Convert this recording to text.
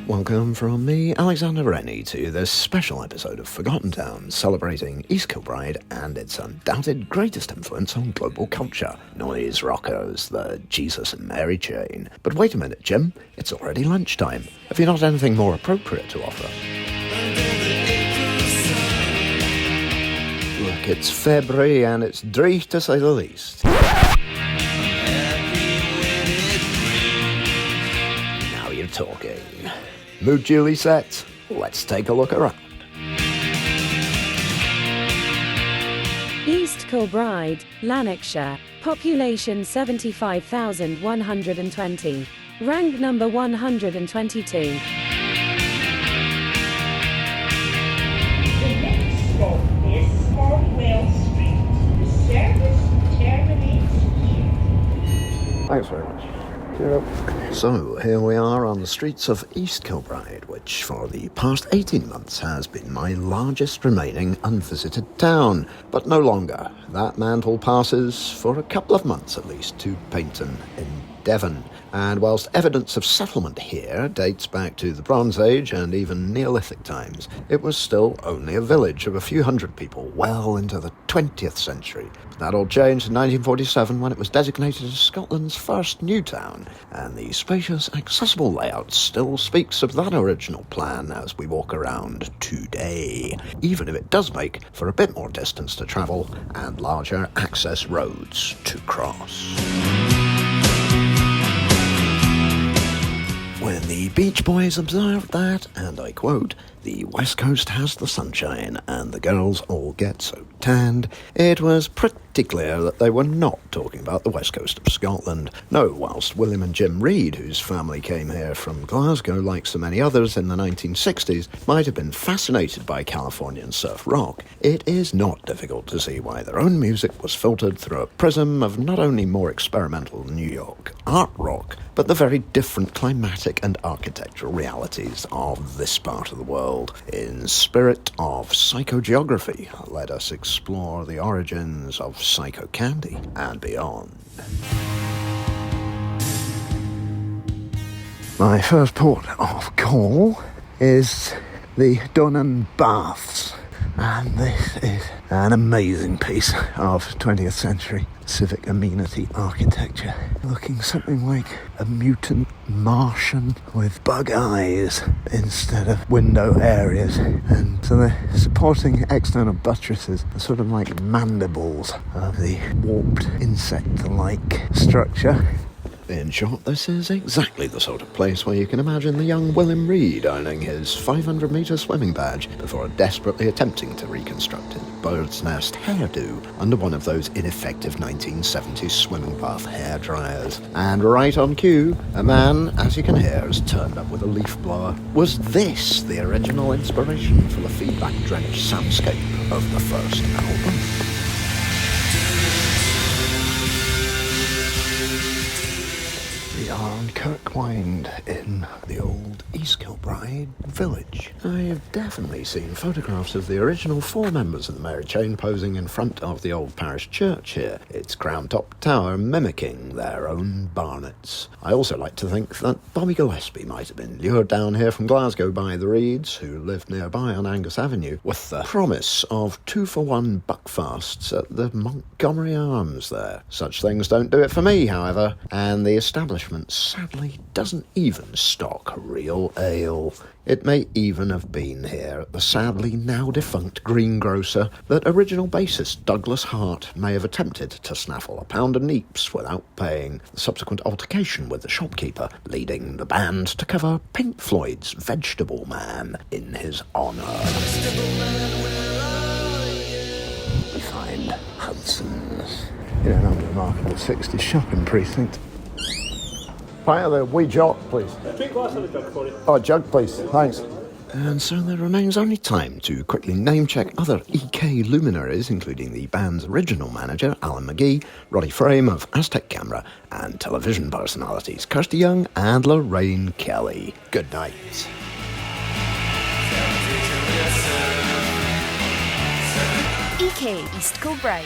Welcome from me, Alexander Rennie, to this special episode of Forgotten Towns, celebrating East Kilbride and its undoubted greatest influence on global culture, noise rockers, the Jesus and Mary chain. But wait a minute, Jim, it's already lunchtime. Have you not anything more appropriate to offer? Look, it's February and it's dry to say the least. Now you're talking. Mood duly set, let's take a look around. East Kilbride, Lanarkshire, population 75,120, rank number 122. The next stop is Smartwell Street. The service terminates here. Thanks very much. So, here we are on the streets of East Kilbride, which for the past 18 months has been my largest remaining unvisited town, but no longer. That mantle passes, for a couple of months at least, to Paynton in Devon. And whilst evidence of settlement here dates back to the Bronze Age and even Neolithic times, it was still only a village of a few hundred people well into the 20th century. That all changed in 1947 when it was designated as Scotland's first new town, and the spacious, accessible layout still speaks of that original plan as we walk around today, even if it does make for a bit more distance to travel and larger access roads to cross. When the Beach Boys observed that, and I quote, "The West Coast has the sunshine and the girls all get so tanned," it was pretty clear that they were not talking about the west coast of Scotland. No, whilst William and Jim Reid, whose family came here from Glasgow like so many others in the 1960s, might have been fascinated by Californian surf rock, it is not difficult to see why their own music was filtered through a prism of not only more experimental New York art rock, but the very different climatic and architectural realities of this part of the world. In spirit of psychogeography, let us explore the origins of psycho candy and beyond. My first port of call is the Dunnan Baths, and this is an amazing piece of 20th century civic amenity architecture, looking something like a mutant Martian with bug eyes instead of window areas, and so the supporting external buttresses are sort of like mandibles of the warped insect-like structure. In short, this is exactly the sort of place where you can imagine the young William Reid earning his 500-metre swimming badge before desperately attempting to reconstruct his bird's nest hairdo under one of those ineffective 1970s swimming bath hairdryers. And right on cue, a man, as you can hear, has turned up with a leaf blower. Was this the original inspiration for the feedback-drenched soundscape of the first album? We are on Kirkwynd in the old East Kilbride village. I've definitely seen photographs of the original four members of the Mary chain posing in front of the old parish church here, its crown-top tower mimicking their own barnets. I also like to think that Bobby Gillespie might have been lured down here from Glasgow by the Reeds, who lived nearby on Angus Avenue, with the promise of 2-for-1 buckfasts at the Montgomery Arms there. Such things don't do it for me, however, and the establishment sadly doesn't even stock real ale. It may even have been here at the sadly now defunct greengrocer that original bassist Douglas Hart may have attempted to snaffle a pound of neeps without paying, the subsequent altercation with the shopkeeper leading the band to cover Pink Floyd's Vegetable Man in his honour. We find Hudsons in an unremarkable 60s shopping precinct. Pint of the wee jog, please. Drink glass and a jug for you. Oh, a jug, please. Thanks. And so there remains only time to quickly name-check other EK luminaries, including the band's original manager, Alan McGee, Roddy Frame of Aztec Camera, and television personalities Kirsty Young and Lorraine Kelly. Good night. EK East Kilbride.